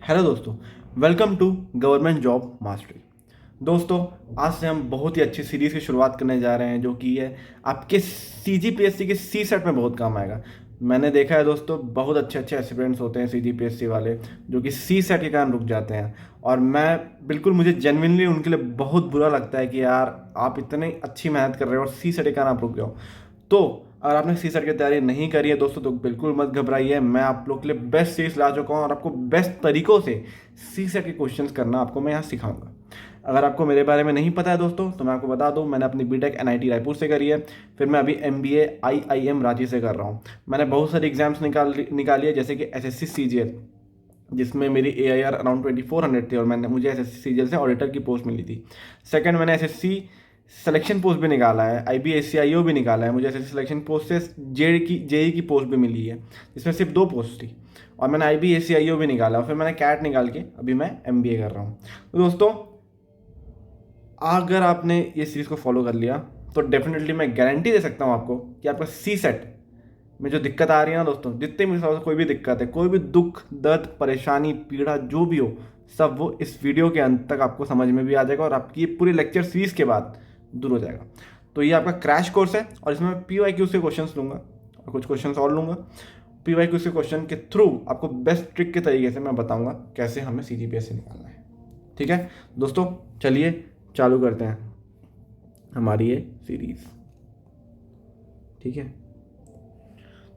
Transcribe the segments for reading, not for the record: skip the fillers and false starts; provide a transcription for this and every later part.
Hello दोस्तों, welcome to government job mastery. दोस्तों, आज से हम बहुत ही अच्छी सीरीज़ की शुरुआत करने जा रहे हैं जो कि है आपके सीजीपीएससी के सी सेट में बहुत काम आएगा। मैंने देखा है दोस्तों, बहुत अच्छे अच्छे एस्पिरेंट्स होते हैं सीजीपीएससी वाले जो कि सी सेट के कारण रुक जाते हैं। और मैं बिल्कुल, मुझे जेन्युइनली उनके लिए बहुत बुरा लगता है कि यार आप इतनी अच्छी मेहनत कर रहे हो और सी सेट के कारण आप रुक जाओ। तो अगर आपने सी सेट की तैयारी नहीं करी है दोस्तों तो बिल्कुल मत घबराइए। मैं आप लोग के लिए बेस्ट सीरीज ला चुका हूँ और आपको बेस्ट तरीकों से सी सेट के क्वेश्चंस करना आपको मैं यहाँ सिखाऊंगा। अगर आपको मेरे बारे में नहीं पता है दोस्तों तो मैं आपको बता दूं, मैंने अपनी बीटेक एनआईटी रायपुर से करी है। फिर मैं अभी एमबीए आईआईएम रांची से कर रहा हूँ। मैंने बहुत सारी एग्जाम्स निकाली है, जैसे कि एसएससी सीजीएल, जिसमें मेरी एआईआर अराउंड 2400 थी और मुझे एसएससी सीजीएल से ऑडिटर की पोस्ट मिली थी। सेकंड, मैंने एसएससी सिलेक्शन पोस्ट भी निकाला है, आईबीएससीआईओ भी निकाला है। मुझे एसएससी सिलेक्शन पोस्ट से जेई की पोस्ट भी मिली है, जिसमें सिर्फ 2 पोस्ट थी। और मैंने आईबीएससीआईओ भी निकाला और फिर मैंने कैट निकाल के अभी मैं एमबीए कर रहा हूँ। तो दोस्तों, अगर आपने ये सीरीज़ को फॉलो कर लिया तो डेफिनेटली मैं गारंटी दे सकता हूँ आपको कि आपका सी सेट में जो दिक्कत आ रही है ना दोस्तों, जितने भी हिसाब से कोई भी दिक्कत है, कोई भी दुख दर्द परेशानी पीड़ा जो भी हो, सब वो इस वीडियो के अंत तक आपको समझ में भी आ जाएगा और आपकी ये पूरी लेक्चर सीरीज के बाद दूर हो जाएगा। तो ये आपका क्रैश कोर्स है और इसमें मैं पीवाईक्यू से क्वेश्चंस लूँगा और कुछ क्वेश्चंस और लूँगा। पीवाईक्यू से क्वेश्चन के थ्रू आपको बेस्ट ट्रिक के तरीके से मैं बताऊँगा कैसे हमें सीजीपीएस से निकालना है। ठीक है दोस्तों, चलिए चालू करते हैं हमारी ये सीरीज। ठीक है,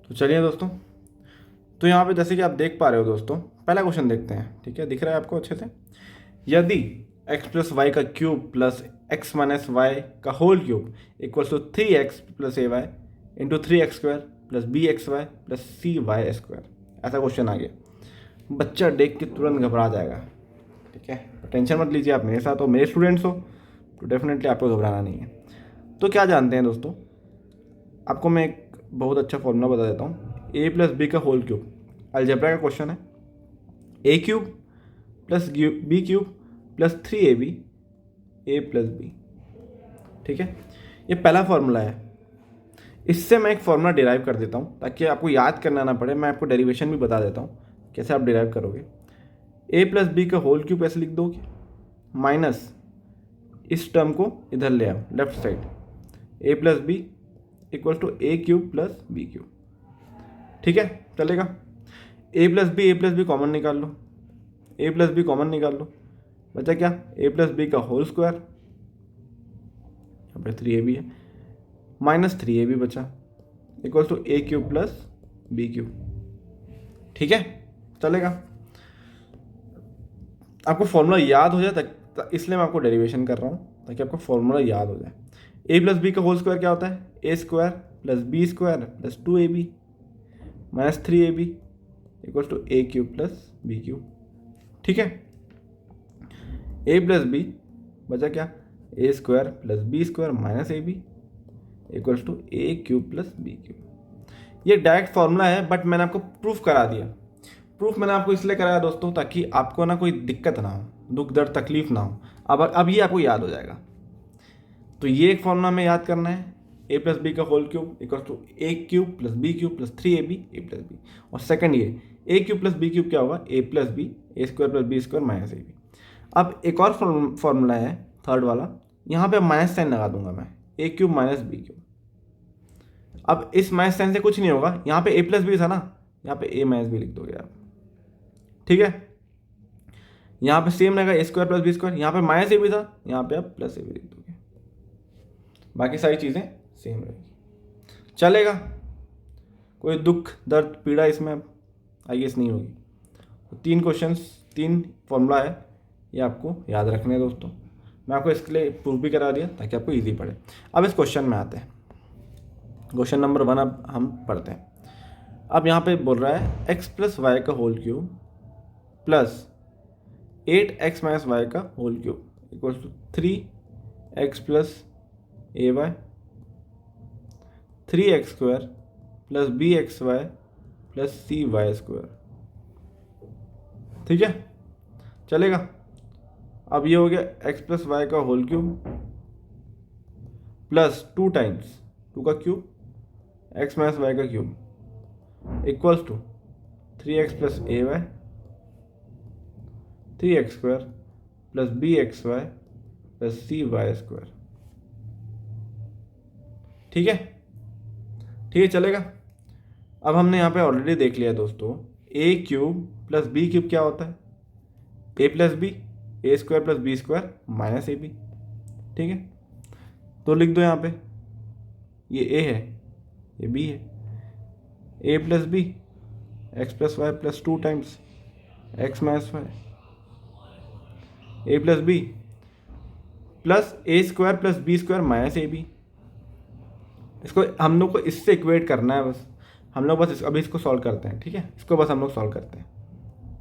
तो चलिए दोस्तों, तो यहाँ पे जैसे कि आप देख पा रहे हो दोस्तों, पहला क्वेश्चन देखते हैं। ठीक है, दिख रहा है आपको अच्छे से? यदि x प्लस वाई का cube plus x minus y का whole cube equals to 3x plus a y into 3x² plus B x y plus c y square, ऐसा क्वेश्चन आ गया। बच्चा देख के तुरंत घबरा जाएगा। ठीक है, टेंशन मत लीजिए, आप मेरे साथ हो, मेरे स्टूडेंट्स हो, तो डेफिनेटली आपको घबराना नहीं है। तो क्या जानते हैं दोस्तों, आपको मैं एक बहुत अच्छा फॉर्मूला बता देता हूँ। ए प्लस बी का होल क्यूब अलजेब्रा का क्वेश्चन है। A cube plus B cube plus 3ab a plus b. ठीक है, ये पहला फॉर्मूला है। इससे मैं एक फॉर्मूला डिराइव कर देता हूँ ताकि आपको याद करना ना पड़े। मैं आपको डेरिवेशन भी बता देता हूँ कैसे आप डिराइव करोगे। ए प्लस बी का होल क्यूब ऐसे लिख दोगे, माइनस इस टर्म को इधर ले आओ left side, A plus B equal to A cube plus B cube. ठीक है, चलेगा। ए प्लस बी कॉमन निकाल लो, ए प्लस बी कॉमन निकाल लो, बचा क्या? ए प्लस बी का होल स्क्वायर, यहाँ पे 3ab है, माइनस 3ab बचा, equal to A cube plus B cube. ठीक है, चलेगा। आपको फॉर्मूला याद हो जाए इसलिए मैं आपको डेरिवेशन कर रहा हूँ ताकि आपको फॉर्मूला याद हो जाए। ए प्लस बी का होल स्क्वायर क्या होता है? A square plus b square plus 2ab minus 3ab equal to A cube plus B cube. ठीक है, ए प्लस बी बचा क्या? A square plus b square minus a b equals to A cube plus B cube. ये direct formula है but मैंने आपको proof करा दिया। प्रूफ मैंने आपको इसलिए कराया दोस्तों ताकि आपको ना कोई दिक्कत ना हो, दुख दर्द तकलीफ ना हो। अब ये आपको याद हो जाएगा। तो ये एक फॉर्मूला में याद करना है, ए प्लस बी का whole cube equal to A cube plus B cube plus 3ab a plus b. और सेकंड ये a cube plus B cube क्या होगा? A plus b a square plus b square minus a b. अब एक और formula है third वाला, यहाँ पे माइनस साइन लगा दूंगा मैं, ए क्यूब माइनस बी क्यूब। अब इस माइनस साइन से कुछ नहीं होगा, यहाँ पे ए प्लस बी था ना, यहाँ पे ए माइनस बी लिख दोगे आप। ठीक है, यहाँ पे सेम रहेगा ए स्क्वायर प्लस बी स्क्वायर, यहाँ पे माइनस ए बी था, यहाँ पे आप प्लस ए बी लिख दोगे, बाकी सारी चीज़ें सेम रहेगी। चलेगा, कोई दुख दर्द पीड़ा इसमें आई गेस नहीं होगी। तो 3 क्वेश्चंस 3 फॉर्मूला है, ये आपको याद रखने हैं दोस्तों। मैं आपको इसके लिए प्रूफ भी करा दिया ताकि आपको इजी पड़े। अब इस क्वेश्चन में आते हैं। क्वेश्चन नंबर 1 अब हम पढ़ते हैं। अब यहाँ पे बोल रहा है x प्लस वाई का whole cube plus 8x minus y का whole cube equals to 3x plus a y 3x square plus B x y plus c y square. ठीक है, चलेगा। अब ये हो गया x प्लस वाई का होल क्यूब प्लस 2 टाइम्स 2 का क्यूब x माइनस वाई का cube equals to 3x plus a y 3x² plus bxy plus cy²। ठीक है, ठीक है, चलेगा। अब हमने यहाँ पे ऑलरेडी देख लिया दोस्तों, a³ प्लस b³ क्या होता है, a plus B, a² plus b² minus ab। ठीक है, तो लिख दो यहाँ पे, ये a है, ये b है, a plus B X plus Y plus 2 times X minus Y, a plus B plus a² plus b² minus ab। इसको हम लोग को इससे इक्वेट करना है बस, हम लोग बस अभी इसको सॉल्व करते हैं। ठीक है, इसको बस हम लोग सॉल्व करते हैं,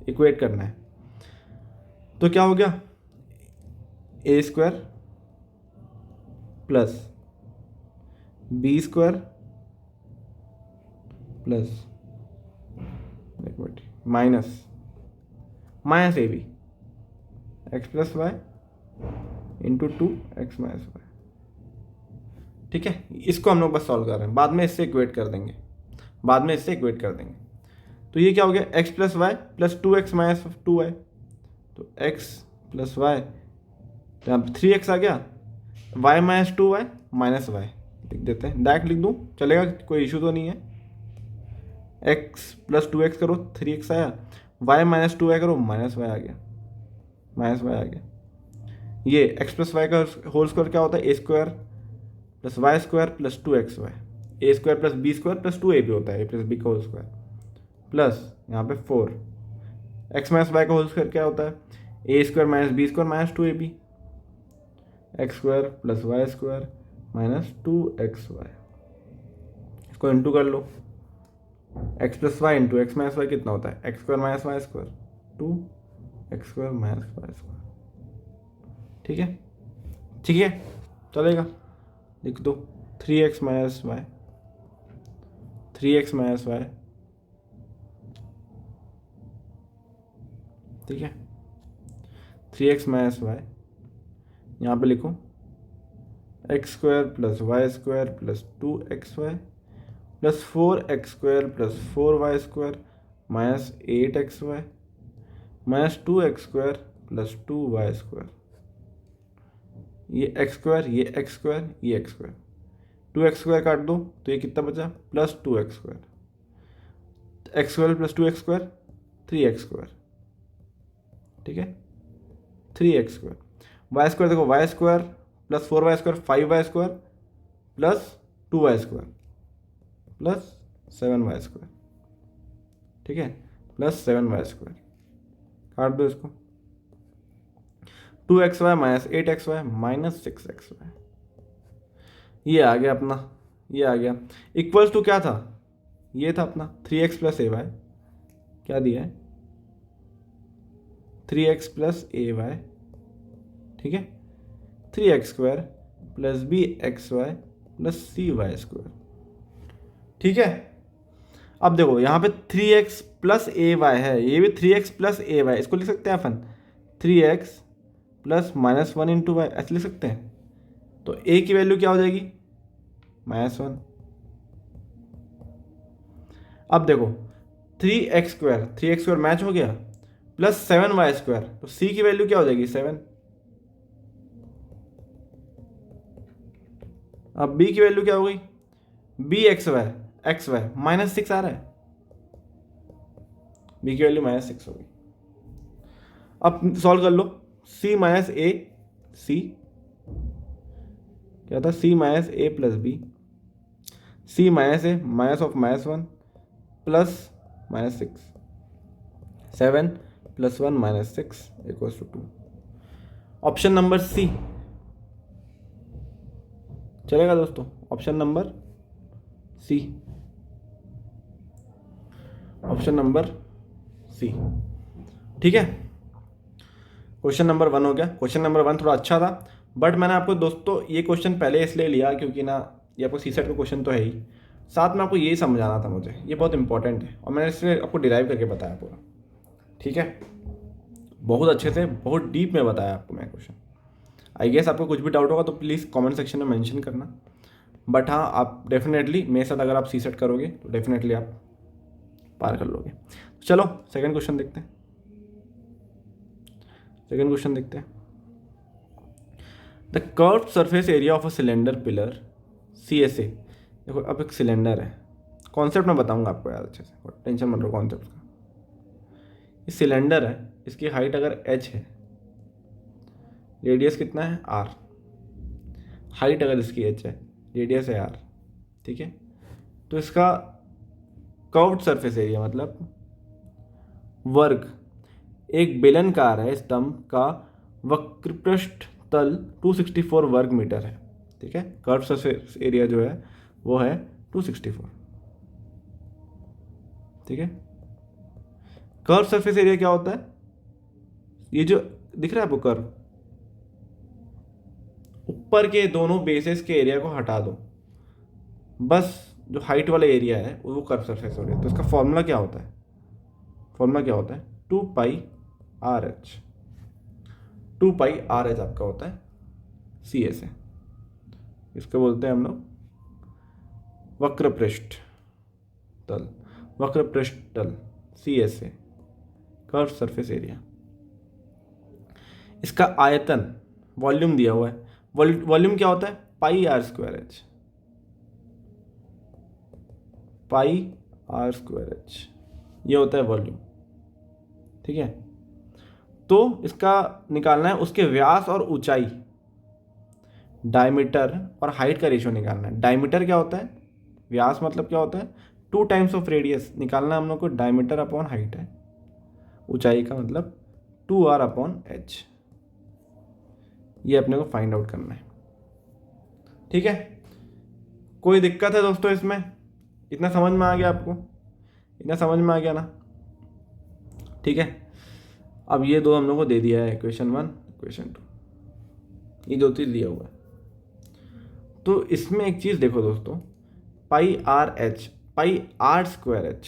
इक्वेट करना है। तो क्या हो गया, a² plus b² plus minus ab X plus Y into 2x minus Y. ठीक है, इसको हम लोग बस सॉल्व कर रहे हैं, बाद में इससे इक्वेट कर देंगे, बाद में इससे इक्वेट कर देंगे। तो ये क्या हो गया, x plus Y plus 2x minus 2y, तो x प्लस वाई, तो यहाँ 3x आ गया, y minus 2y minus Y लिख देते हैं, डायरेक्ट लिख दूँ चलेगा, कोई इशू तो नहीं है। x प्लस 2x करो 3x आया, y माइनस 2y करो माइनस वाई आ गया, माइनस वाई आ गया। ये x प्लस वाई का होल स्क्वायर क्या होता है, a² plus y² plus 2xy, a² plus b² plus 2ab होता है, a प्लस बी का होल स्क्वायर, प्लस यहाँ पे 4 x माइनस वाई का होल स्क्वायर क्या होता है, a² minus b² minus 2ab, x² plus y² minus 2xy। इसको इंटू कर लो, x plus Y into X minus Y कितना होता है, x² minus y², 2x² minus y²। ठीक है, ठीक है, चलेगा, लिख दो 3x minus Y, 3x minus Y. ठीक है, 3x माइनस वाई, यहाँ पे लिखो x² plus y² plus 2xy plus 4x² plus 4y² minus 8xy minus 2x² plus 2y²। ये x², ये x², ये x², 2x² काट दो तो ये कितना बचा, plus 2x², x² plus 2x², 3x²। ठीक है, 3x² y² देखो, y² plus 4y² 5y² plus 2y² plus 7y²। ठीक है, प्लस 7y², काट दो इसको, 2xy minus 8xy minus 6xy। ये आ गया अपना, ये आ गया, इक्वल्स टू क्या था, ये था अपना 3x प्लस ay, क्या दिया है 3x प्लस ay। ठीक है, 3x² plus bxy plus cy²। ठीक है, अब देखो यहाँ पे 3x प्लस ay है, ये भी 3x प्लस ay, इसको लिख सकते हैं अपन 3x plus minus 1 into Y, ऐसे लिख सकते हैं। तो a की वैल्यू क्या हो जाएगी, -1। अब देखो 3x² मैच हो गया, प्लस 7y², तो c की वैल्यू क्या हो जाएगी 7। अब b की वैल्यू क्या हो गई, xy माइनस 6 आ रहा है, b की वैल्यू -6 हो गई। अब सॉल्व कर लो, c माइनस a, c क्या था, c minus a plus b, c minus a minus of -1 plus -6, 7 plus 1 minus 6 equals to 2। Option number C चलेगा दोस्तों, option number C, option number C. ठीक है, क्वेश्चन नंबर 1 हो गया। क्वेश्चन नंबर 1 थोड़ा अच्छा था, बट मैंने आपको दोस्तों ये क्वेश्चन पहले इसलिए लिया क्योंकि ना ये आपको सी सेट का क्वेश्चन तो है ही, साथ में आपको यही समझाना था मुझे, ये बहुत इंपॉर्टेंट है और मैंने इसलिए आपको डिराइव करके बताया पूरा। ठीक है, बहुत अच्छे से, बहुत डीप में बताया आपको मैं क्वेश्चन। आई गेस आपको कुछ भी डाउट होगा तो प्लीज़ कमेंट सेक्शन में मेंशन करना, बट हाँ आप डेफिनेटली मेरे साथ अगर आप सी सेट करोगे तो डेफिनेटली आप पार कर लोगे। चलो सेकंड क्वेश्चन देखते हैं। सेकेंड क्वेश्चन देखते हैं। The curved surface area of a cylinder pillar CSA। देखो अब एक सिलेंडर है, कॉन्सेप्ट मैं बताऊंगा आपको यार अच्छे से, टेंशन मत लो कॉन्सेप्ट का। ये सिलेंडर है, इसकी हाइट अगर h है, रेडियस कितना है r, हाइट अगर इसकी h है, रेडियस है r, ठीक है। तो इसका कर्व्ड सरफेस एरिया मतलब वर्ग, एक बेलनाकार है स्तंभ का वक्रपृष्ठ तल 264 वर्ग मीटर है, ठीक है। कर्व सरफेस एरिया जो है वो है 264, ठीक है। कर्व सरफेस एरिया क्या होता है, ये जो दिख रहा है आपको कर्व, ऊपर के दोनों बेसेस के एरिया को हटा दो, बस जो हाइट वाला एरिया है वो कर्व सरफेस हो रहा है। तो इसका फॉर्मूला क्या होता है, फॉर्मूला क्या होता है 2πRh, 2πRh आपका होता है CSA। इसको बोलते हैं हम लोग वक्रपृष्ठ तल, वक्रपृष्ठ तल CSA, कर्व सरफेस एरिया। इसका आयतन वॉल्यूम दिया हुआ है, वॉल्यूम क्या होता है πr²h, πr²h ये होता है वॉल्यूम, ठीक है। तो इसका निकालना है उसके व्यास और ऊंचाई, डायमीटर और हाइट का रेशियो निकालना है। डायमीटर क्या होता है, व्यास मतलब क्या होता है 2 टाइम्स ऑफ रेडियस, निकालना हम लोग को डायमीटर अपॉन हाइट है, ऊंचाई का मतलब 2r/h, ये अपने को फाइंड आउट करना है, ठीक है। कोई दिक्कत है दोस्तों इसमें, इतना समझ में आ गया आपको, इतना समझ में आ गया ना, ठीक है। अब ये दो हम लोग को दे दिया है, क्वेश्चन 1 क्वेश्चन 2, ये दो चीज़ दिया हुआ है। तो इसमें एक चीज़ देखो दोस्तों, πRh, πr²h,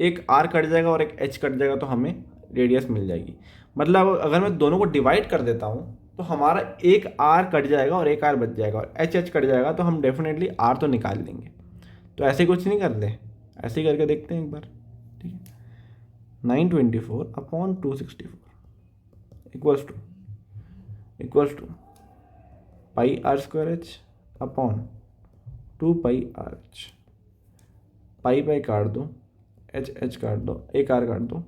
एक r कट जाएगा और एक h कट जाएगा तो हमें रेडियस मिल जाएगी। मतलब अगर मैं दोनों को डिवाइड कर देता हूँ तो हमारा एक r कट जाएगा और एक r बच जाएगा, और h कट जाएगा तो हम डेफिनेटली r तो निकाल लेंगे। तो ऐसे कुछ नहीं कर ले, ऐसे ही करके देखते हैं एक बार, ठीक है। 924/264 equals to πr²h upon 2πRh, पाई काट दो, h काट दो, एक r काट दो,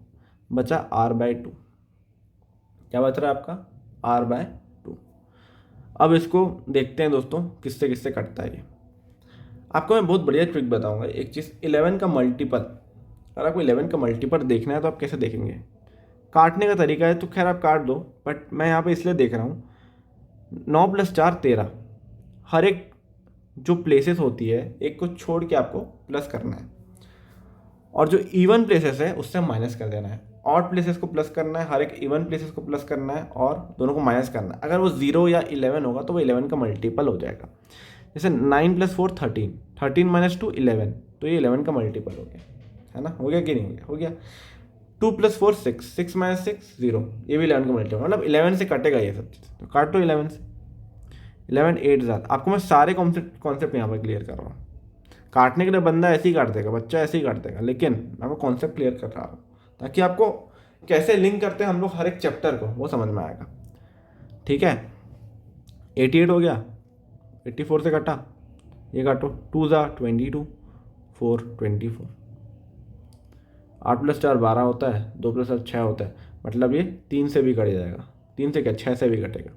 बचा r/2। क्या बच रहा है आपका r/2। अब इसको देखते हैं दोस्तों किससे किससे कटता है ये। आपको मैं बहुत बढ़िया ट्रिक बताऊंगा, एक चीज़ 11 का मल्टीपल, अगर आपको 11 का मल्टीपल देखना है तो आप कैसे देखेंगे, काटने का तरीका है तो खैर आप काट दो, बट मैं यहाँ पे इसलिए देख रहा हूँ 9 + 4 13, हर एक जो प्लेसेस होती है एक को छोड़ के आपको प्लस करना है, और जो इवन प्लेसेस है उससे माइनस कर देना है, ऑड प्लेसेस को प्लस करना है, हर एक इवन प्लेसेस को प्लस करना है और दोनों को माइनस करना है। अगर वो 0 या 11 होगा तो वो 11 का मल्टीपल हो जाएगा। जैसे 9 + 4 13, 13 - 2 11, तो ये 11 का मल्टीपल हो गया, है ना, हो गया कि नहीं हो गया, हो गया। 2 + 4 6, 6 - 6 0, ये भी 11 का मल्टीपल, मतलब 11 से कटेगा ये सब चीज़, तो काट दो 11 से। 11 8 ज़्यादा, आपको मैं सारे कॉन्सेप्ट यहाँ पर क्लियर कर रहा हूँ। काटने के लिए बंदा ऐसे ही काट देगा, बच्चा ऐसे ही काट देगा, लेकिन मैं आपको कॉन्सेप्ट क्लियर कर रहा हूँ ताकि आपको कैसे लिंक करते हैं हम लोग हर एक चैप्टर को वो समझ में आएगा, ठीक है। 88 हो गया, 84 से कटा, ये काटो, 2 × 22, 4 24, 8 + 4 12 होता है, 2 + 7 6 होता है, मतलब ये 3 से भी कट जाएगा, 3 से क्या 6 से भी कटेगा,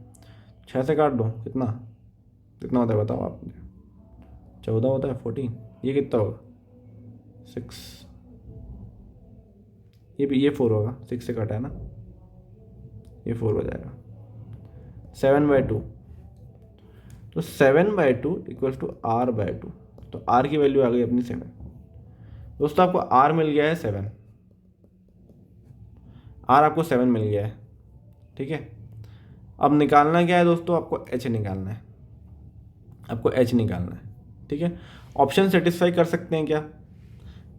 6 से काट दो, कितना कितना होता है बताओ आप, 14 होता है, 14, ये कितना होगा 6, ये 4 होगा, 6 से कटा है ना, ये 4 हो जाएगा। 7/2, तो 7/2 = r/2, तो r की वैल्यू आ गई अपनी 7। दोस्तों आपको r मिल गया है 7, r आपको 7 मिल गया है, ठीक है। अब निकालना क्या है दोस्तों, आपको h निकालना है, आपको h निकालना है, ठीक है। ऑप्शन सेटिस्फाई कर सकते हैं क्या,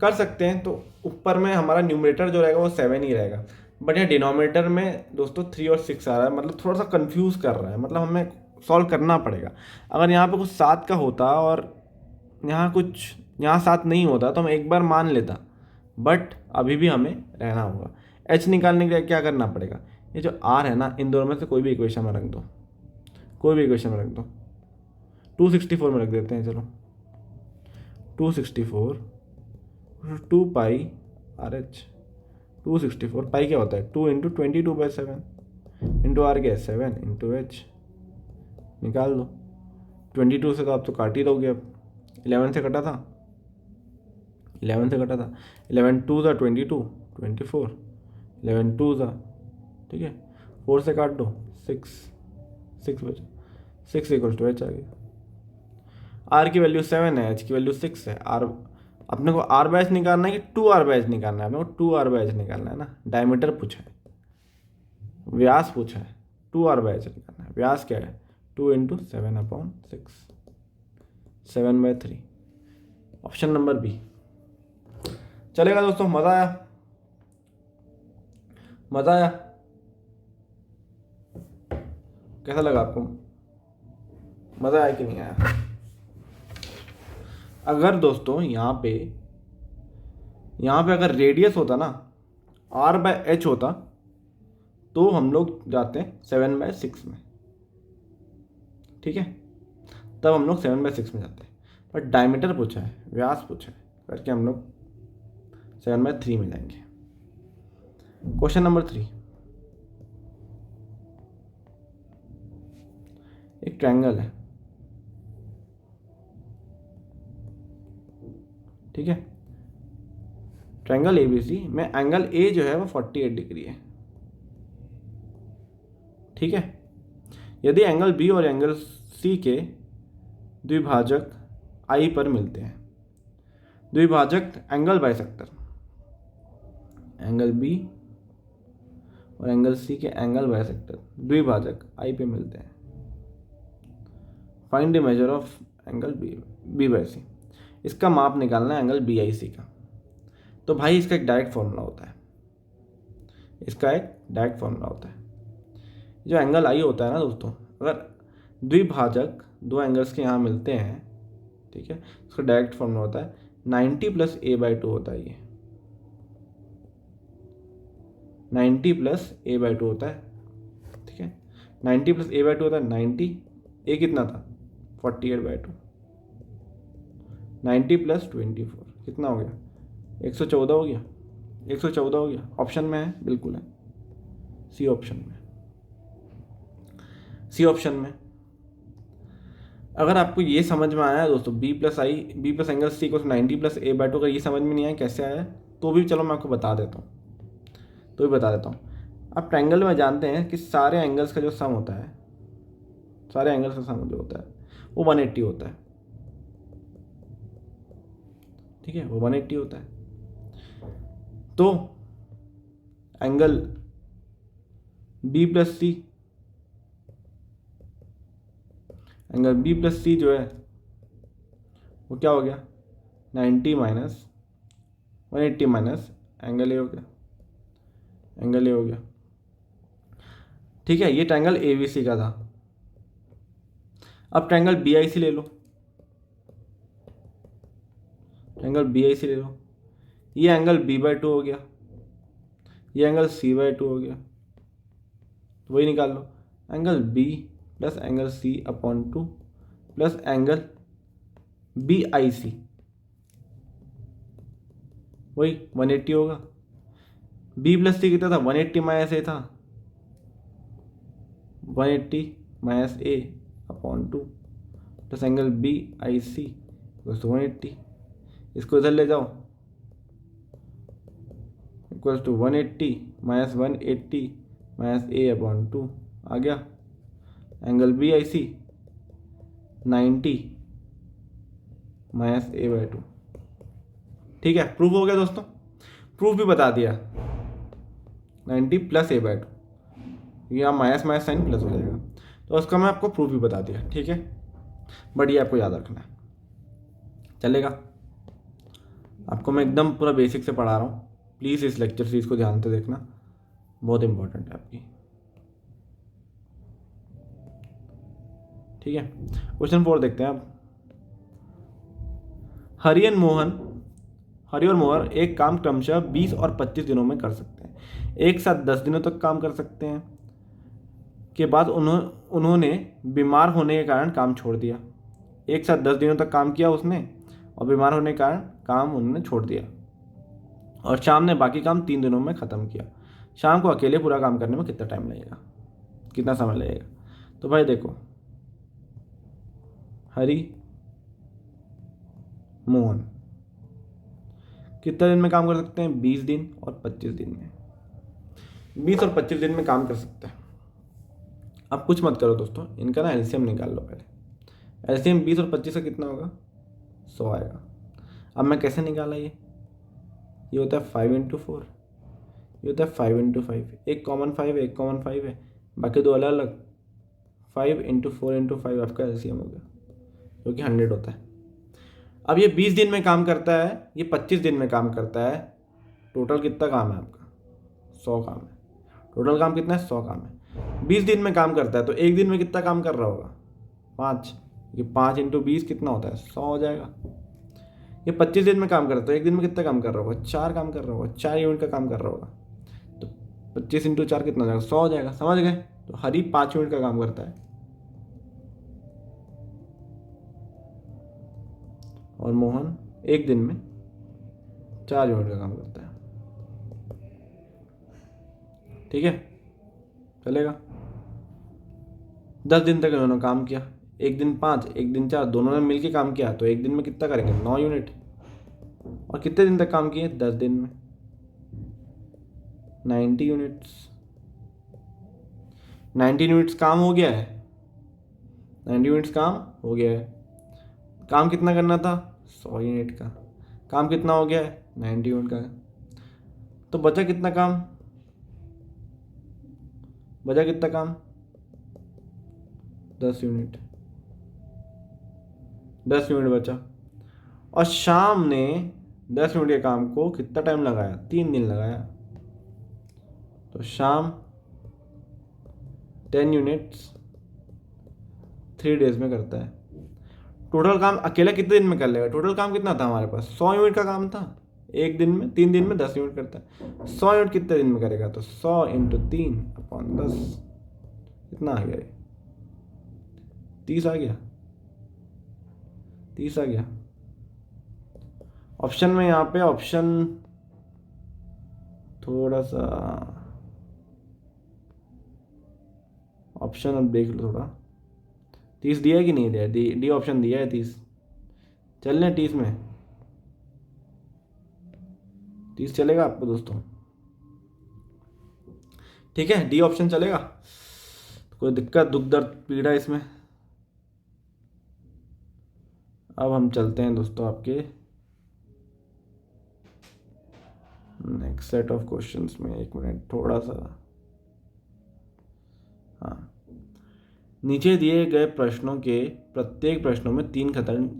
कर सकते हैं। तो ऊपर में हमारा न्यूमरेटर जो रहेगा वो 7 ही रहेगा, बट यहाँ डिनोमिनेटर में दोस्तों 3 और 6 आ रहा है, मतलब थोड़ा सा कंफ्यूज कर रहा है, मतलब हमें सॉल्व करना पड़ेगा। अगर यहाँ पे कुछ 7 का होता और यहाँ 7 नहीं होता तो हम एक बार मान लेता, बट अभी भी हमें रहना होगा। h निकालने के लिए क्या करना पड़ेगा, ये जो आर है ना, इन दोनों में से कोई भी इक्वेशन में रख दो, कोई भी इक्वेशन में रख दो। 264 में रख देते हैं, चलो 264 2 पाई आर एच। 264 पाई क्या होता है, 2 इंटू 22/7 इंटू आर क्या है 7 इंटू एच। निकाल दो। 22 से तो आप तो काट ही दोगे, अब 11 से कटा था, 11 से कटा था, 11 2 था 22, 24, 11 2 था, ठीक है, 4 से काट दो 6 बचा, 6 इक्वल टू एच आ गया। आर की वैल्यू 7 है, एच की वैल्यू 6 है। आर अपने को आर बैच निकालना है कि 2 आर बैच निकालना है, अपने को 2 आर बैच निकालना है ना। डायमीटर पूछा है, व्यास पूछा है, 2 आर बैच निकालना है। व्यास क्या है, 2 इंटू 7/6, 7/3, ऑप्शन नंबर बी। चलेगा दोस्तों, मज़ा आया, मज़ा आया, कैसा लगा आपको, मज़ा आया कि नहीं आया? अगर दोस्तों यहाँ पे अगर रेडियस होता ना, r/h होता, तो हम लोग जाते हैं 7/6 में, ठीक है, तब हम लोग 7/6 में जाते हैं। पर डायमीटर पूछा है, व्यास पूछा है, करके हम लोग 7/3 में जाएंगे। क्वेश्चन नंबर 3, एक ट्रायंगल है, ठीक है, ट्रायंगल ABC में एंगल A जो है वो 48 डिग्री है, ठीक है। यदि एंगल B और एंगल C के द्विभाजक I पर मिलते हैं, द्विभाजक एंगल बाइसेक्टर, एंगल B और एंगल C के एंगल बाइसेक्टर द्विभाजक I पे मिलते हैं, find the measure of angle B/C। इसका माप निकालना है एंगल BIC का। तो भाई इसका एक डायरेक्ट फॉर्मूला होता है, इसका एक डायरेक्ट फॉर्मूला होता है। जो एंगल I होता है ना दोस्तों, अगर द्विभाजक दो एंगल्स के यहाँ मिलते हैं, ठीक है, इसका डायरेक्ट फॉर्मूला होता है 90 + a/2 होता है। ये 90 + a/2 होता है, ठीक है, 90 + a/2 होता है 90। a कितना था 48/2, 90 + 24 कितना हो गया 114 हो गया, 114 हो गया। ऑप्शन में है, बिल्कुल है, सी ऑप्शन में, सी ऑप्शन में। अगर आपको ये समझ में आया दोस्तों, B + एंगल C को 90 + a/2, अगर ये समझ में नहीं आया कैसे आया तो भी चलो मैं आपको बता देता हूँ, तो भी बता देता हूँ। आप ट्रायंगल में जानते हैं कि सारे एंगल्स का जो सम होता है, सारे एंगल्स का सम जो होता है वो 180 होता है, ठीक है, वो 180 होता है। तो angle B + C, angle B + C जो है वो क्या हो गया 90 - 180 माइनस एंगल A हो गया, एंगल A हो गया, ठीक है। ये ट्रायंगल ABC का था। अब ट्रायंगल BIC ले लो, ट्रायंगल BIC ले लो। ये एंगल B/2 हो गया, ये एंगल C/2 हो गया, तो वही निकाल लो, angle B + angle C/2 plus angle BIC, वही 180 होगा। B + C कितना था 180 - A था, 180 - A/2 प्लस एंगल BIC = 180। इसको इधर ले जाओ, = 180 - 180 A/2 आ गया। एंगल BIC 90 - A/2, ठीक है। प्रूफ हो गया दोस्तों, प्रूफ भी बता दिया, 90 + A/2, यहाँ माइनस माइनस साइन प्लस हो जाएगा, तो उसका मैं आपको प्रूफ भी बता दिया, ठीक है। बट ये आपको याद रखना है, चलेगा। आपको मैं एकदम पूरा बेसिक से पढ़ा रहा हूँ, प्लीज़ इस लेक्चर सीरीज को ध्यान से देखना, बहुत इंपॉर्टेंट है आपकी, ठीक है। क्वेश्चन 4 देखते हैं आप। हरि और मोहन एक काम क्रमशः 20 और 25 दिनों में कर सकते हैं। एक साथ 10 दिनों तक काम कर सकते हैं। के बाद उन्होंने बीमार होने के कारण काम छोड़ दिया। एक साथ 10 दिनों तक काम किया उसने और बीमार होने के कारण काम उन्होंने छोड़ दिया। और शाम ने बाकी काम 3 दिनों में ख़त्म किया। शाम को अकेले पूरा काम करने में कितना टाइम लगेगा, कितना समय लगेगा? तो भाई देखो, हरी मोहन कितने दिन में काम कर सकते हैं? 20 दिन और 25 दिन में। 20 और 25 दिन में काम कर सकते हैं। अब कुछ मत करो दोस्तों, इनका ना एलसीएम निकाल लो पहले। एलसीएम 20 और 25 का कितना होगा? 100 आएगा। अब मैं कैसे निकाला ये होता है 5 इंटू 4, ये होता है 5 इंटू 5। एक कॉमन 5 है, एक कॉमन 5 है, बाकी दो अलग अलग। 5 इंटू 4 इंटू 5 आपका एलसीएम हो गया, जो कि 100 होता है। अब ये 20 दिन में काम करता है, ये 25 दिन में काम करता है। टोटल कितना काम है आपका? 100 काम है। टोटल काम कितना है? 100 काम है। 20 दिन में काम करता है तो एक दिन में कितना काम कर रहा होगा? 5। ये 5 इंटू 20 कितना होता है? 100 हो जाएगा। ये 25 दिन में काम करता है तो एक दिन में कितना काम कर रहा होगा? 4 काम कर रहा होगा, 4 यूनिट का काम कर रहा होगा। तो 25 इंटू 4 कितना हो जाएगा? 100 हो जाएगा। समझ गए? तो हरी 5 यूनिट का काम करता है और मोहन एक दिन में 4 यूनिट का काम करता है। ठीक है, चलेगा। 10 दिन तक इन्होंने काम किया, एक दिन 5, एक दिन 4, दोनों ने मिलकर काम किया, तो एक दिन में कितना करेंगे? 9 यूनिट। और कितने दिन तक काम किए? 10 दिन में 90 यूनिट्स। 90 यूनिट्स काम हो गया है। 90 यूनिट्स काम हो गया है। काम कितना करना था? 100 यूनिट का। काम कितना हो गया है? 90 यूनिट का। तो बचा कितना काम? बचा कितना काम? 10 यूनिट। 10 यूनिट बचा। और शाम ने 10 यूनिट के काम को कितना टाइम लगाया? 3 दिन लगाया। तो शाम 10 यूनिट्स 3 डेज में करता है। टोटल काम अकेला कितने दिन में कर लेगा? टोटल काम कितना था हमारे पास? 100 यूनिट का काम था। एक दिन में, 3 दिन में 10 यूनिट करता है। 100 यूनिट कितने दिन में करेगा? तो 100 इंटू 3 अपॉन 10 कितना आ गया? 30 आ गया। 30 आ गया। ऑप्शन में यहाँ पे ऑप्शन थोड़ा सा ऑप्शन अब देख लो थोड़ा। 30 दिया है कि नहीं दिया? डी ऑप्शन दिया है 30। चल लें 30 में। 30 चलेगा आपको दोस्तों? ठीक है, डी ऑप्शन चलेगा। कोई दिक्कत, दुख दर्द, पीड़ा इसमें? अब हम चलते हैं दोस्तों आपके नेक्स्ट सेट ऑफ क्वेश्चंस में। एक मिनट थोड़ा सा। हाँ, नीचे दिए गए प्रश्नों के प्रत्येक प्रश्नों में 3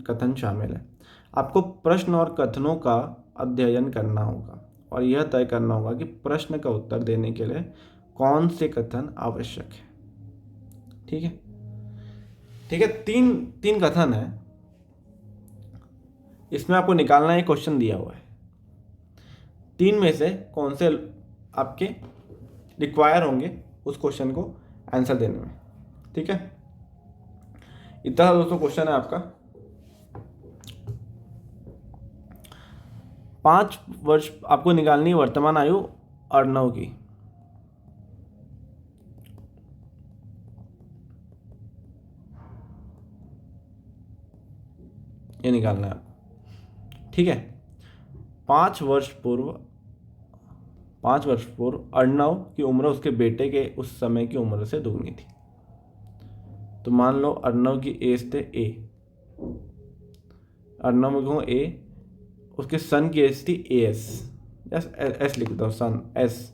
कथन शामिल है। आपको प्रश्न और कथनों का अध्ययन करना होगा और यह तय करना होगा कि प्रश्न का उत्तर देने के लिए कौन से कथन आवश्यक है। ठीक है, ठीक है। तीन कथन है। इसमें आपको निकालना एक क्वेश्चन दिया हुआ है। 3 में से कौन से आपके रिक्वायर होंगे उस क्वेश्चन को आंसर देने में। ठीक है, इतना दोस्तों क्वेश्चन है आपका। 5 वर्ष आपको निकालनी है वर्तमान आयु अर्णव की। ये निकालना है आपको। ठीक है, 5 वर्ष पूर्व अर्णव की उम्र उसके बेटे के उस समय की उम्र से दुगनी थी। तो मान लो अर्णव की एज थे ए, अर्णव को ए, उसके सन की एज थी एस, एस लिख दो, सन एस।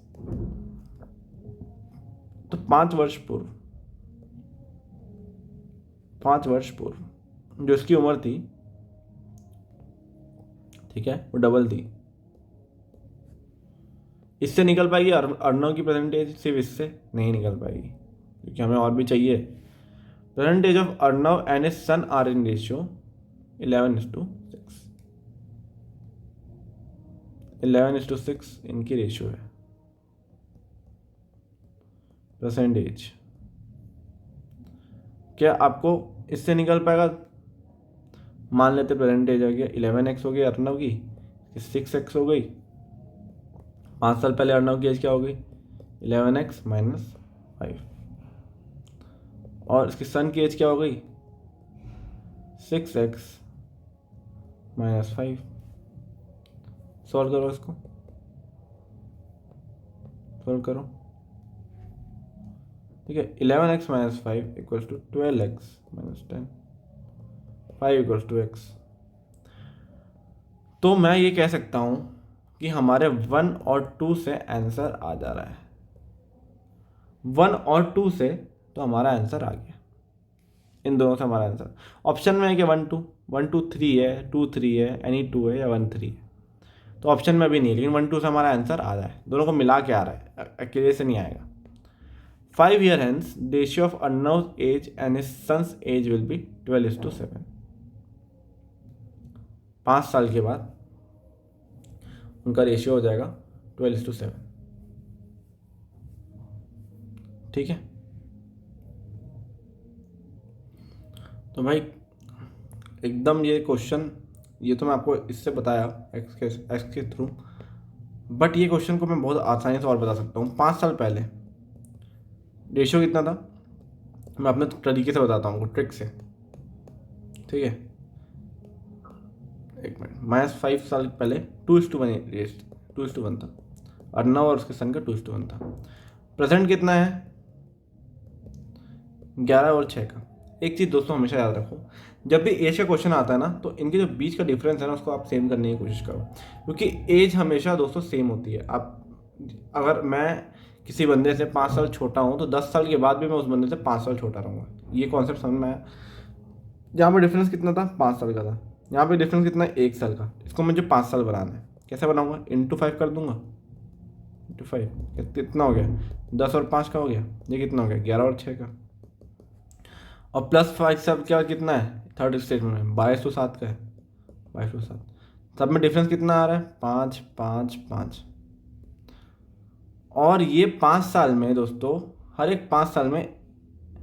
तो 5 वर्ष पूर्व जो इसकी उम्र थी, ठीक है, वो डबल थी। इससे निकल पाएगी अर्णव की प्रेजेंट एज? सिर्फ इससे नहीं निकल पाएगी, क्योंकि हमें और भी चाहिए। Present age of Arnav and his son are in ratio 11:6। 11:6 इनकी रेशियो है। परसेंटेज। क्या आपको इससे निकल पाएगा? मान लेते परसेंटेज आ गया 11x हो गई अर्नव की, 6x हो गई। 5 साल पहले अर्नव की एज क्या हो गई? 11x minus 5। और इसकी सन की एज क्या हो गई? 6x minus 5। सॉल्व करो इसको, सॉल्व करो। ठीक है, 11x minus 5 equals to 12x minus 10, 5 equals to x। तो मैं ये कह सकता हूँ कि हमारे 1 और 2 से आंसर आ जा रहा है। 1 और 2 से तो हमारा आंसर आ गया, इन दोनों से हमारा आंसर। ऑप्शन में है कि 1 2 1 2 3 है, 2 3 है, एनी 2 है या 1 3 है। तो ऑप्शन में भी नहीं है, लेकिन 1 2 से हमारा आंसर आ रहा है। दोनों को मिला के आ रहा है, अकेले से नहीं आएगा। 5 year hence, the ratio of Arnav's age and his son's age will be 12:7. 5 साल के बाद उनका रेशियो हो जाएगा 12:7। ठीक है, तो भाई एकदम ये क्वेश्चन, ये तो मैं आपको इससे बताया एक्स के थ्रू, बट ये क्वेश्चन को मैं बहुत आसानी से और बता सकता हूँ। 5 साल पहले रेशियो कितना था, मैं अपने तरीके से बताता हूँ, ट्रिक से। ठीक है, एक मिनट। -5 साल पहले 2:1 था। अर्नव और उसके सन का 2:1 था। प्रेजेंट कितना है? 11 और 6 का। एक चीज़ दोस्तों हमेशा याद रखो, जब भी एज का क्वेश्चन आता है ना, तो इनके जो बीच का डिफरेंस है ना, उसको आप सेम करने की कोशिश करो, क्योंकि एज हमेशा दोस्तों सेम होती है। आप अगर मैं किसी बंदे से 5 साल छोटा हूँ, तो 10 साल के बाद भी मैं उस बंदे से 5 साल छोटा रहूँगा। ये कॉन्सेप्ट समझ में आया? यहाँ पर डिफरेंस कितना था? 5 साल का था। यहाँ पे डिफरेंस कितना है? 1 साल का। इसको मुझे 5 साल बनाना है। कैसे बनाऊंगा? इंटू 5 कर दूंगा। इंटू 5 कितना हो गया? 10 और 5 का हो गया। ये कितना हो गया? 11 और 6 का। और प्लस 5 सब क्या कितना है? थर्ड स्टेटमेंट में 2207 का है। 2207 सब में डिफरेंस कितना आ रहा है? 5 5 5। और ये 5 साल में दोस्तों, हर एक 5 साल में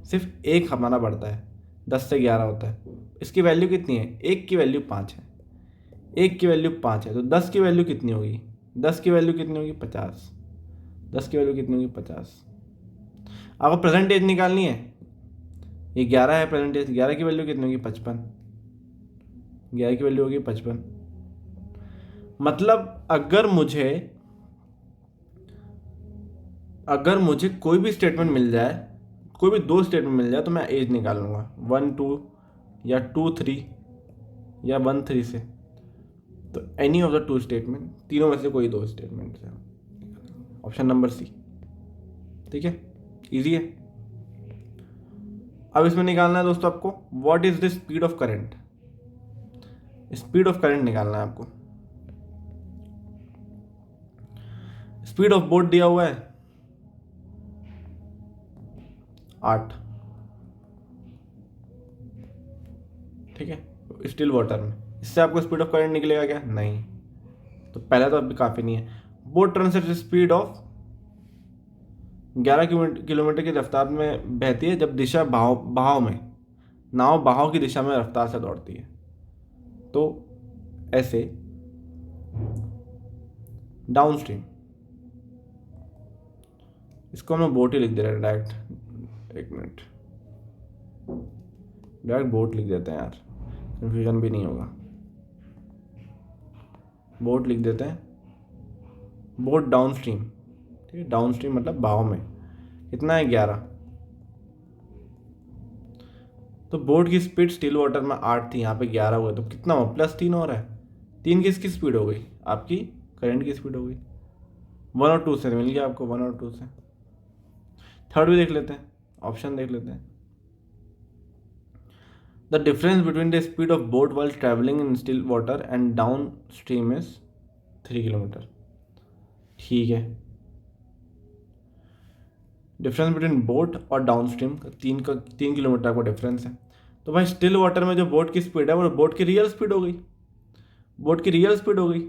सिर्फ एक हमारा बढ़ता है, 10 से 11 होता है। इसकी वैल्यू कितनी है? 1 की वैल्यू 5 है। 1 की वैल्यू 5 है, तो 10 की वैल्यू कितनी होगी? 10 की वैल्यू कितनी होगी? 50। 10 की वैल्यू कितनी होगी? 50। आपको प्रेजेंटेज निकालनी है। ये 11 है प्रेजेंटेज, 11 की वैल्यू कितनी होगी? 55। 11 की वैल्यू होगी 55। मतलब अगर मुझे कोई भी स्टेटमेंट मिल जाए, कोई भी 2 स्टेटमेंट मिल जाए, तो मैं एज निकाल लूँगा 1 2 या 2 3 या 1 3 से। तो एनी ऑफ द 2 स्टेटमेंट, तीनों में से कोई 2 स्टेटमेंट है। Option number C. ठीक है, इजी है। अब इसमें निकालना है दोस्तों आपको, what is the speed of current. Speed of current निकालना है आपको। स्पीड ऑफ बोट दिया हुआ है 8। ठीक है, स्टिल वाटर में। इससे आपको स्पीड ऑफ करंट निकलेगा क्या? नहीं। तो पहला तो अभी काफ़ी नहीं है। Boat turns at speed of 11 kilometre की रफ्तार में बहती है जब दिशा बहाव में, नाव बहाव की दिशा में रफ्तार से दौड़ती है। तो ऐसे डाउन स्ट्रीम, इसको हमने बोट ही लिख दे रहे हैं डायरेक्ट। एक मिनट, डायरेक्ट बोट लिख देते हैं यार, कंफ्यूजन भी नहीं होगा। बोट लिख देते हैं, बोट डाउन स्ट्रीम। ठीक है, डाउन स्ट्रीम मतलब बहाव में। कितना है? 11। तो बोट की स्पीड स्टिल वाटर में 8 थी, यहाँ पे 11 हुआ, तो कितना हो? +3 हो रहा है। 3 किसकी स्पीड हो गई? आपकी करंट की स्पीड हो गई। 1 और 2 से मिल गया आपको, 1 और 2 से। थर्ड भी देख लेते हैं, ऑप्शन देख लेते हैं। The difference between the speed of boat while travelling in still water and down stream is 3 kilometre. ठीक है, डिफरेंस बिटवीन बोट और डाउन स्ट्रीम का 3 किलोमीटर का डिफरेंस है। तो भाई स्टिल वाटर में जो बोट की स्पीड है वो बोट की रियल स्पीड हो गई। बोट की रियल स्पीड हो गई।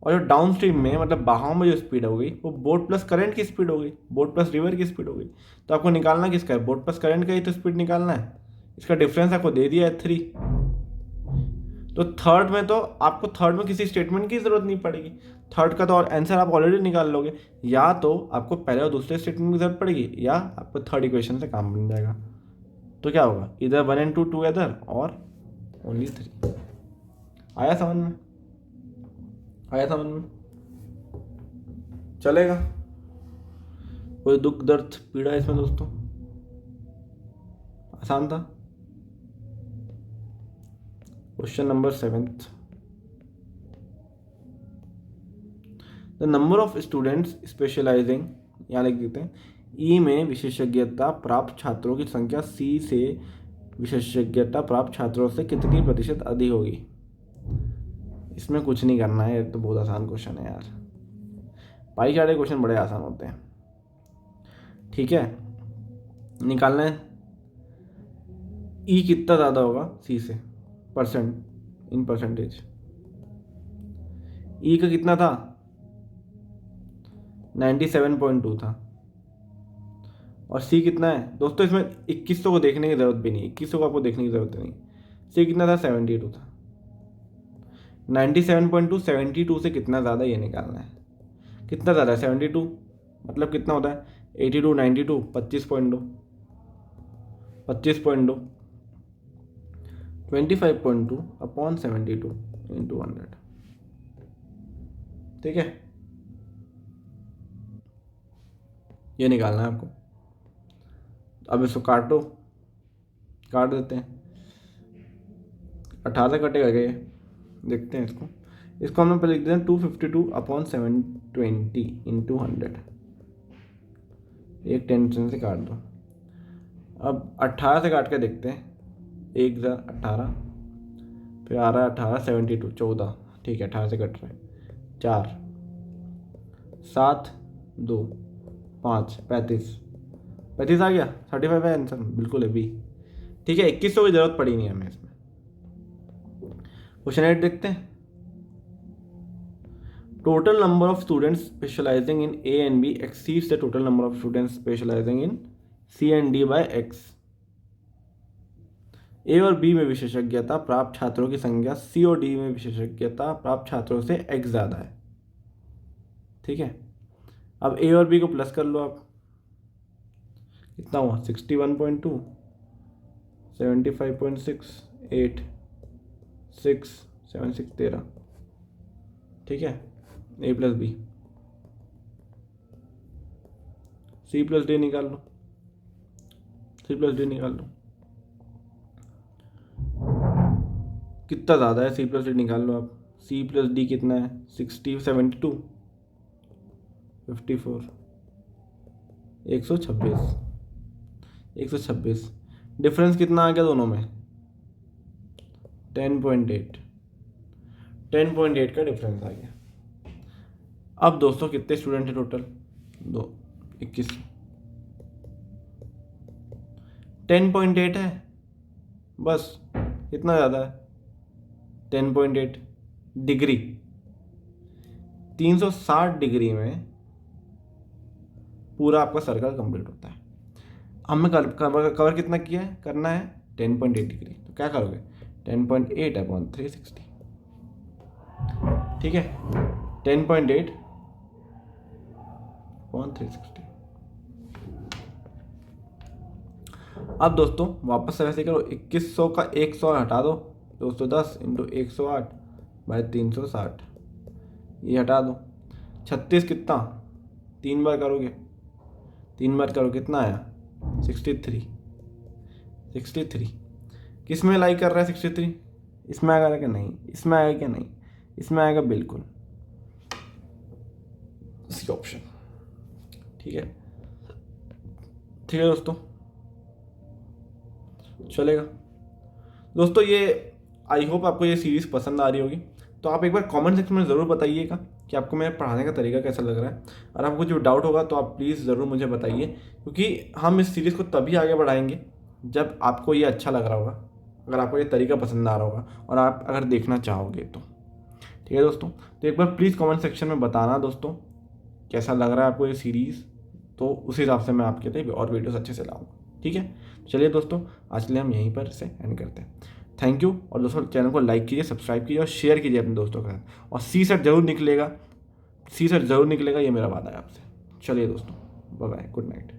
और जो डाउन स्ट्रीम में मतलब बहाव में जो स्पीड हो गई वो बोट प्लस करंट की स्पीड हो गई, बोट प्लस रिवर की स्पीड हो गई। तो आपको निकालना किसका है, बोट प्लस करंट का ही तो स्पीड निकालना है। इसका डिफरेंस आपको दे दिया है 3। तो थर्ड में तो आपको थर्ड में किसी स्टेटमेंट की जरूरत नहीं पड़ेगी, थर्ड का तो और आंसर आप ऑलरेडी निकाल लोगे। या तो आपको पहले और दूसरे स्टेटमेंट की जरूरत पड़ेगी या आपको थर्ड इक्वेशन से काम बन जाएगा। तो क्या होगा, इधर 1 and 2 टुगेदर और ओनली 3। आया समझ में, आया समझ में, चलेगा। कोई दुख दर्द पीड़ा इसमें दोस्तों, आसान था। Question number 7, the number of students specialising, यहाँ लिख देते हैं ई में विशेषज्ञता प्राप्त छात्रों की संख्या सी से विशेषज्ञता प्राप्त छात्रों से कितनी प्रतिशत अधिक होगी। इसमें कुछ नहीं करना है, ये तो बहुत आसान क्वेश्चन है यार। पाई चार्ट के क्वेश्चन बड़े आसान होते हैं। ठीक है, निकालना है ई कितना ज़्यादा होगा सी से, परसेंट इन परसेंटेज। ई का कितना था, 97.2 था। और सी कितना है दोस्तों, इसमें 2100 को देखने की ज़रूरत भी नहीं, 2100 को आपको देखने की ज़रूरत नहीं। सी कितना था, 72 था। 97.2 72 से कितना ज़्यादा ये निकालना है। कितना ज़्यादा है 72, मतलब कितना होता है 82 92 25.2 25.2 25.2 अपॉन 72 इंटू 100। ठीक है, ये निकालना है आपको। अब इसको काटो, काट देते हैं। 18 कटेगा क्या, देखते हैं इसको। इसको हमने पहले लिख देते हैं 252 अपॉन 720 इंटू 100। एक टेंशन से काट दो। अब 18 से काट के देखते हैं, 1,18, फिर आ रहा है 18 72 14। ठीक है, 18 से कट रहा है 4 7 2 5 35 आ गया। 35 है आंसर, बिल्कुल है बी। ठीक है, 2100 की जरूरत पड़ी नहीं हमें इसमें। क्वेश्चन 8 देखते हैं। Total number of students specialising in a and b exceeds the total number of students specialising in c and d by x. A और बी में विशेषज्ञता प्राप्त छात्रों की संख्या सी और डी में विशेषज्ञता प्राप्त छात्रों से एक्स ज़्यादा है। ठीक है, अब ए और बी को प्लस कर लो आप। कितना हुआ 61.2 75.6 8 6 7 6 13। ठीक है, a plus b, c plus d निकाल लो, सी प्लस डी निकाल लो। कितना ज़्यादा है, सी प्लस डी निकाल लो आप। सी प्लस डी कितना है 60 72 54 126 126। डिफरेंस कितना आ गया दोनों में 10.8 10.8 का डिफरेंस आ गया। अब दोस्तों कितने स्टूडेंट हैं टोटल, 21। 10.8 है बस, कितना ज़्यादा है 10.8 डिग्री। 360 डिग्री में पूरा आपका सर्कल कंप्लीट होता है। हमने कवर कितना किया है, करना है 10.8 डिग्री। तो क्या करोगे 10.8 अपॉन 360। ठीक है, 10.8 अपॉन 360। अब दोस्तों वापस से वैसे करो, 2100 का 100 हटा दो, 210 इंटू 108 बाय 360, ये हटा दो। 36 कितना, 3 बार करोगे, 3 बार करो कितना आया 63। 63 किस में लाई कर रहा है 63, इसमें आएगा क्या, नहीं इसमें आएगा क्या, नहीं इसमें आएगा, बिल्कुल सी ऑप्शन। ठीक है, ठीक है दोस्तों, चलेगा। दोस्तों ये आई होप आपको ये सीरीज़ पसंद आ रही होगी। तो आप एक बार कमेंट सेक्शन में ज़रूर बताइएगा कि आपको मेरे पढ़ाने का तरीका कैसा लग रहा है। और आपको जो डाउट होगा तो आप प्लीज़ ज़रूर मुझे बताइए, क्योंकि हम इस सीरीज़ को तभी आगे बढ़ाएंगे जब आपको ये अच्छा लग रहा होगा, अगर आपको ये तरीका पसंद आ रहा होगा और आप अगर देखना चाहोगे तो। ठीक है दोस्तों। तो एक बार प्लीज़ कमेंट सेक्शन में बताना दोस्तों कैसा लग रहा है आपको ये सीरीज़, तो उस हिसाब से मैं आपके लिए और वीडियोस अच्छे से लाऊंगा। ठीक है, चलिए दोस्तों, आज के लिए हम यहीं पर इसे एंड करते हैं। Thank you. और दोस्तों चैनल को लाइक कीजिए, सब्सक्राइब कीजिए और शेयर कीजिए अपने दोस्तों के साथ। और सी सेट जरूर निकलेगा, सी सेट जरूर निकलेगा, ये मेरा वादा है आपसे। चलिए दोस्तों, बाय बाय, गुड नाइट।